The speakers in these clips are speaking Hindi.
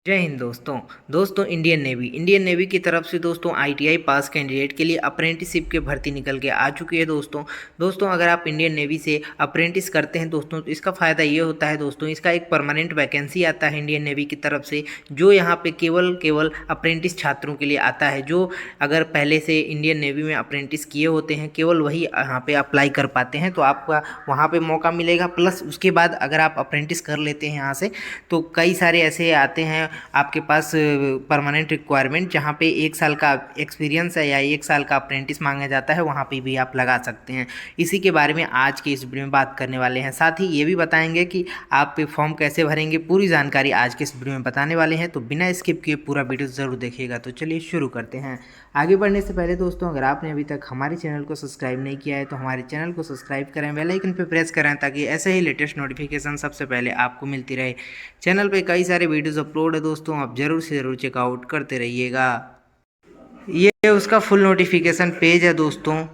जय हिंद दोस्तों इंडियन नेवी की तरफ से दोस्तों आईटीआई पास कैंडिडेट के लिए अप्रेंटिसशिप की भर्ती निकल के आ चुकी है दोस्तों अगर आप इंडियन नेवी से अप्रेंटिस करते हैं दोस्तों तो इसका फ़ायदा ये होता है दोस्तों, इसका एक परमानेंट वैकेंसी आता है इंडियन नेवी की तरफ से, जो यहाँ पे केवल अप्रेंटिस छात्रों के लिए आता है। जो अगर पहले से इंडियन नेवी में अप्रेंटिस किए होते हैं केवल वही यहाँ पे अप्लाई कर पाते हैं, तो आपका वहाँ पे मौका मिलेगा। प्लस उसके बाद अगर आप अप्रेंटिस कर लेते हैं यहाँ से तो कई सारे ऐसे आते हैं आपके पास परमानेंट रिक्वायरमेंट, जहाँ पे 1 साल का एक्सपीरियंस है या 1 साल का अप्रेंटिस मांगा जाता है, वहाँ पे भी आप लगा सकते हैं। इसी के बारे में आज के इस वीडियो में बात करने वाले हैं। साथ ही ये भी बताएंगे कि आप फॉर्म कैसे भरेंगे, पूरी जानकारी आज के इस वीडियो में बताने वाले हैं, तो बिना स्किप किए पूरा वीडियो ज़रूर देखिएगा। तो चलिए शुरू करते हैं। आगे बढ़ने से पहले दोस्तों, अगर आपने अभी तक हमारे चैनल को सब्सक्राइब नहीं किया है तो हमारे चैनल को सब्सक्राइब करें, बेल आइकन पर प्रेस करें ताकि ऐसे ही लेटेस्ट नोटिफिकेशन सबसे पहले आपको मिलती रहे। चैनल पे कई सारे वीडियोस अपलोड है दोस्तों, आप ज़रूर से ज़रूर चेकआउट करते रहिएगा। ये उसका फुल नोटिफिकेशन पेज है दोस्तों,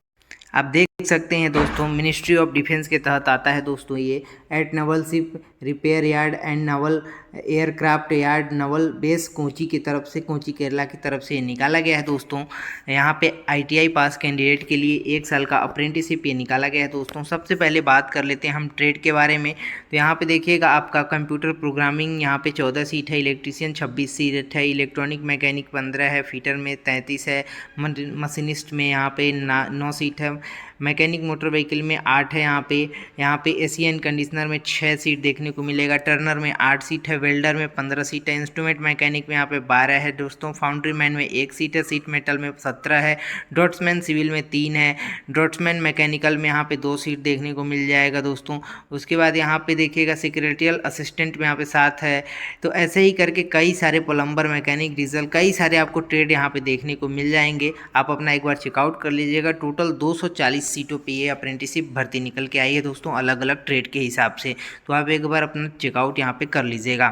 आप देख सकते हैं दोस्तों। मिनिस्ट्री ऑफ डिफेंस के तहत आता है दोस्तों ये। At naval ship repair yard and naval aircraft yard naval base Kochi की तरफ से, कोची केरला की तरफ से निकाला गया है दोस्तों। यहाँ पे आईटीआई पास कैंडिडेट के लिए 1 साल का अप्रेंटिसशिप ये निकाला गया है दोस्तों। सबसे पहले बात कर लेते हैं हम ट्रेड के बारे में। तो यहाँ पे देखिएगा आपका कंप्यूटर प्रोग्रामिंग यहाँ पे 14 सीट है, इलेक्ट्रीशियन 26 सीट है, इलेक्ट्रॉनिक मैकेनिक 15 है, फीटर में 33 है, मशीनिस्ट में यहाँ पे 9 सीट है, मैकेनिक मोटर व्हीकल में 8 है, यहाँ पे एसी एंड कंडीशनर में 6 सीट देखने को मिलेगा, टर्नर में 8 सीट है, वेल्डर में 15 सीट है, इंस्ट्रूमेंट मैकेनिक में यहाँ पे 12 है दोस्तों, फाउंड्री मैन में 1 सीट है, सीट मेटल में 17 है, ड्रॉट्समैन सिविल में 3 है, ड्रॉट्समैन मैकेनिकल में यहाँ पे 2 सीट देखने को मिल जाएगा दोस्तों। उसके बाद यहाँ पे देखिएगा सेक्रेटरियल असिस्टेंट में यहाँ पे 7 है। तो ऐसे ही करके कई सारे प्लम्बर, मैकेनिक, डीजल, कई सारे आपको ट्रेड यहाँ पे देखने को मिल जाएंगे। आप अपना एक बार चेकआउट कर लीजिएगा। टोटल 240 सीटों पे ये अप्रेंटिसशिप भर्ती निकल के आई है दोस्तों, अलग अलग ट्रेड के हिसाब से। तो आप एक बार अपना चेकआउट यहाँ पे कर लीजिएगा।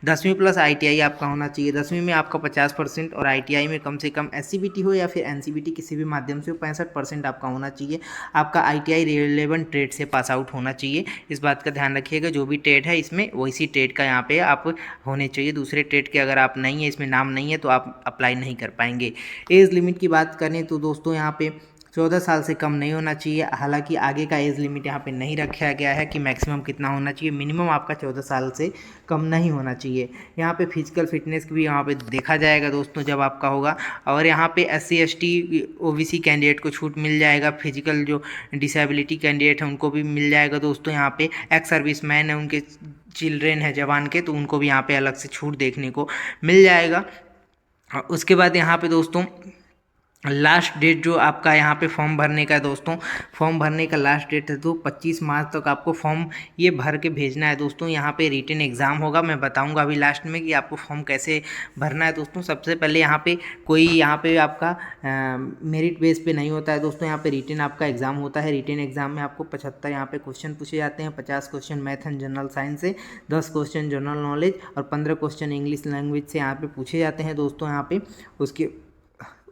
10वीं प्लस आईटीआई आपका होना चाहिए। 10वीं में आपका 50% और आईटीआई में कम से कम एससीबीटी हो या फिर एनसीबीटी किसी भी माध्यम से 65% आपका होना चाहिए। आपका आईटीआई रिलेवेंट ट्रेड से पास आउट होना चाहिए, इस बात का ध्यान रखिएगा। जो भी ट्रेड है इसमें वैसी ट्रेड का यहाँ पे आप होने चाहिए। दूसरे ट्रेड के अगर आप नहीं है, इसमें नाम नहीं है, तो आप अप्लाई नहीं कर पाएंगे। एज लिमिट की बात करें तो दोस्तों यहाँ पे 14 साल से कम नहीं होना चाहिए। हालांकि आगे का एज लिमिट यहाँ पे नहीं रखा गया है कि मैक्सिमम कितना होना चाहिए, मिनिमम आपका 14 साल से कम नहीं होना चाहिए। यहाँ पे फिजिकल फिटनेस भी यहाँ पे देखा जाएगा दोस्तों जब आपका होगा। और यहाँ पे SC ST OBC कैंडिडेट को छूट मिल जाएगा। फिजिकल जो डिसेबिलिटी कैंडिडेट है उनको भी मिल जाएगा दोस्तों। यहाँ पे एक्स सर्विस मैन है, उनके चिल्ड्रेन है जवान के, तो उनको भी यहाँ पे अलग से छूट देखने को मिल जाएगा। उसके बाद यहाँ पे दोस्तों लास्ट डेट जो आपका यहाँ पे फॉर्म भरने का है दोस्तों, फॉर्म भरने का लास्ट डेट है तो 25 मार्च तक आपको फॉर्म ये भर के भेजना है दोस्तों। यहाँ पे रिटन एग्ज़ाम होगा, मैं बताऊँगा अभी लास्ट में कि आपको फॉर्म कैसे भरना है दोस्तों। सबसे पहले यहाँ पे कोई यहाँ पे आपका मेरिट बेस पे नहीं होता है दोस्तों, यहाँ पे रिटन आपका एग्ज़ाम होता है। रिटन एग्ज़ाम में आपको 75 यहाँ पे क्वेश्चन पूछे जाते हैं। 50 question math and general science से, 10 क्वेश्चन जनरल नॉलेज और 15 क्वेश्चन इंग्लिश लैंग्वेज से यहाँ पे पूछे जाते हैं दोस्तों। यहाँ पे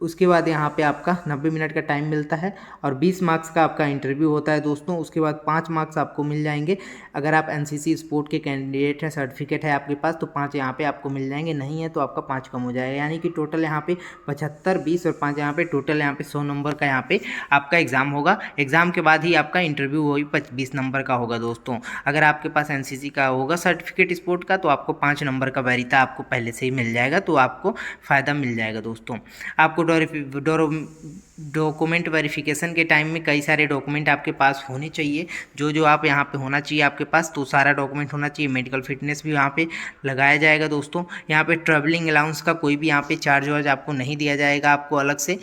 उसके बाद यहाँ पे आपका 90 मिनट का टाइम मिलता है और 20 मार्क्स का आपका इंटरव्यू होता है दोस्तों। उसके बाद 5 मार्क्स आपको मिल जाएंगे। अगर आप एनसीसी स्पोर्ट के कैंडिडेट हैं, सर्टिफिकेट है आपके पास, तो 5 यहाँ पे आपको मिल जाएंगे। नहीं है तो आपका 5 कम हो जाएगा, यानी कि टोटल यहाँ पे 75, 20 और 5 यहाँ पे टोटल यहाँ पे 100 नंबर का यहाँ पे आपका एग्ज़ाम होगा। एग्ज़ाम के बाद ही आपका इंटरव्यू वही 20 नंबर का होगा दोस्तों। अगर आपके पास एनसीसी का होगा सर्टिफिकेट स्पोर्ट का, तो आपको 5 नंबर का वरीयता आपको पहले से ही मिल जाएगा, तो आपको फ़ायदा मिल जाएगा दोस्तों। आपको डॉक्यूमेंट वेरिफिकेशन के टाइम में कई सारे डॉक्यूमेंट आपके पास होने चाहिए। जो आप यहाँ पे होना चाहिए आपके पास, तो सारा डॉक्यूमेंट होना चाहिए। मेडिकल फिटनेस भी यहाँ पे लगाया जाएगा दोस्तों। यहाँ पे ट्रैवलिंग अलाउंस का कोई भी यहाँ पे चार्ज वार्ज आपको नहीं दिया जाएगा, आपको अलग से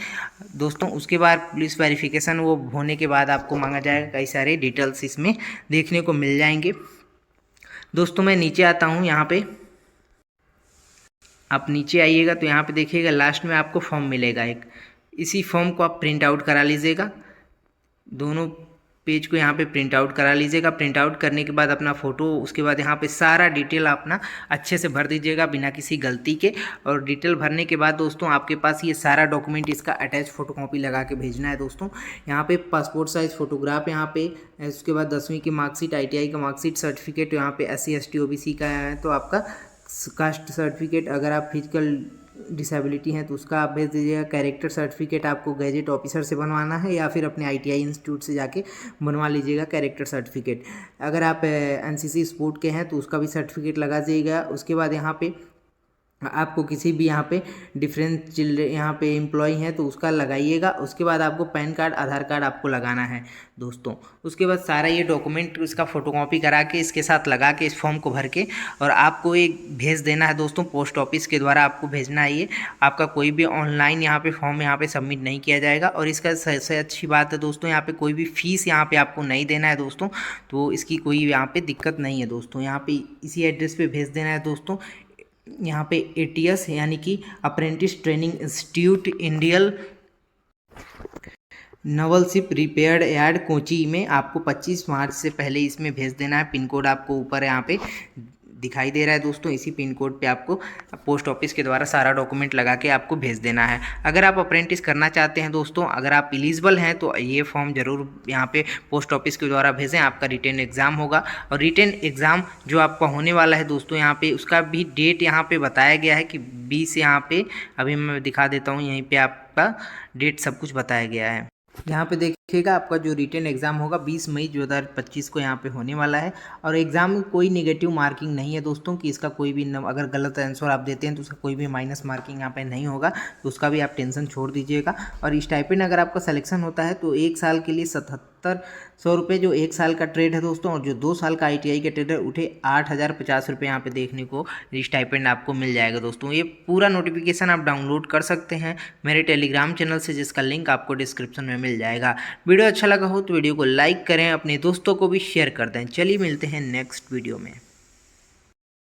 दोस्तों। उसके बाद पुलिस वेरिफिकेशन वो होने के बाद आपको मांगा जाएगा। कई सारे डिटेल्स इसमें देखने को मिल जाएंगे दोस्तों। मैं नीचे आता हूँ, यहाँ पे आप नीचे आइएगा तो यहाँ पे देखिएगा लास्ट में आपको फॉर्म मिलेगा एक। इसी फॉर्म को आप प्रिंट आउट करा लीजिएगा। दोनों पेज को यहाँ पे प्रिंट आउट करा लीजिएगा। प्रिंट आउट करने के बाद अपना फ़ोटो, उसके बाद यहाँ पे सारा डिटेल अपना अच्छे से भर दीजिएगा बिना किसी गलती के। और डिटेल भरने के बाद दोस्तों आपके पास ये सारा डॉक्यूमेंट, इसका अटैच फोटोकॉपी लगा के भेजना है दोस्तों। यहाँ पे पासपोर्ट साइज़ फ़ोटोग्राफ, यहाँ पे उसके बाद 10वीं की मार्कशीट, ITI का मार्कशीट, सर्टिफिकेट, यहाँ पे SC ST OBC का है तो आपका कास्ट सर्टिफिकेट, अगर आप फिजिकल डिसेबिलिटी हैं तो उसका आप भेज दीजिएगा। कैरेक्टर सर्टिफिकेट आपको गैजेट ऑफिसर से बनवाना है या फिर अपने ITI इंस्टीट्यूट से जाके बनवा लीजिएगा कैरेक्टर सर्टिफिकेट। अगर आप NCC स्पोर्ट के हैं तो उसका भी सर्टिफिकेट लगा दीजिएगा। उसके बाद यहाँ पे आपको किसी भी यहाँ पे डिफरेंट चिल्ड्रेन यहाँ पे एम्प्लॉय हैं तो उसका लगाइएगा। उसके बाद आपको पैन कार्ड, आधार कार्ड आपको लगाना है दोस्तों। उसके बाद सारा ये डॉक्यूमेंट उसका फोटोकॉपी करा के इसके साथ लगा के इस फॉर्म को भर के और आपको एक भेज देना है दोस्तों। पोस्ट ऑफिस के द्वारा आपको भेजना है ये। आपका कोई भी ऑनलाइन यहाँ पे फॉर्म यहाँ पे सबमिट नहीं किया जाएगा। और इसका सबसे अच्छी बात है दोस्तों, यहाँ पे कोई भी फीस यहाँ पे आपको नहीं देना है दोस्तों। तो इसकी कोई यहाँ पे दिक्कत नहीं है दोस्तों। यहाँ पे इसी एड्रेस पे भेज देना है दोस्तों। यहाँ पे ATS यानी कि apprentice training institute, Indian Naval ship repaired yard, Kochi में आपको 25 मार्च से पहले इसमें भेज देना है। पिन कोड आपको ऊपर यहाँ पे दिखाई दे रहा है दोस्तों। इसी पिन कोड पे आपको पोस्ट ऑफिस के द्वारा सारा डॉक्यूमेंट लगा के आपको भेज देना है। अगर आप अप्रेंटिस करना चाहते हैं दोस्तों, अगर आप एलिजिबल हैं तो ये फॉर्म ज़रूर यहाँ पे पोस्ट ऑफिस के द्वारा भेजें। आपका रिटन एग्ज़ाम होगा और रिटन एग्ज़ाम जो आपका होने वाला है दोस्तों, यहाँ पे उसका भी डेट यहाँ पे बताया गया है कि 20 यहाँ पे अभी मैं दिखा देता हूँ। यहीं पर आपका डेट सब कुछ बताया गया है। यहाँ पे देखिएगा आपका जो रिटन एग्ज़ाम होगा 20 मई 2025 को यहाँ पे होने वाला है। और एग्ज़ाम में कोई नेगेटिव मार्किंग नहीं है दोस्तों कि इसका कोई भी अगर गलत आंसर आप देते हैं तो उसका कोई भी माइनस मार्किंग यहाँ पे नहीं होगा। तो उसका भी आप टेंशन छोड़ दीजिएगा। और स्टाइपेंड अगर आपका सिलेक्शन होता है तो 1 साल के लिए 7700 रुपये जो 1 साल का ट्रेड है दोस्तों। और जो 2 साल का ITI का ट्रेड है उठे 8050 रुपये यहाँ पे देखने को स्टाइपेंड आपको मिल जाएगा दोस्तों। ये पूरा नोटिफिकेशन आप डाउनलोड कर सकते हैं मेरे टेलीग्राम चैनल से, जिसका लिंक आपको डिस्क्रिप्शन में मिल जाएगा। वीडियो अच्छा लगा हो तो वीडियो को लाइक करें, अपने दोस्तों को भी शेयर कर दें। चलिए मिलते हैं नेक्स्ट वीडियो में।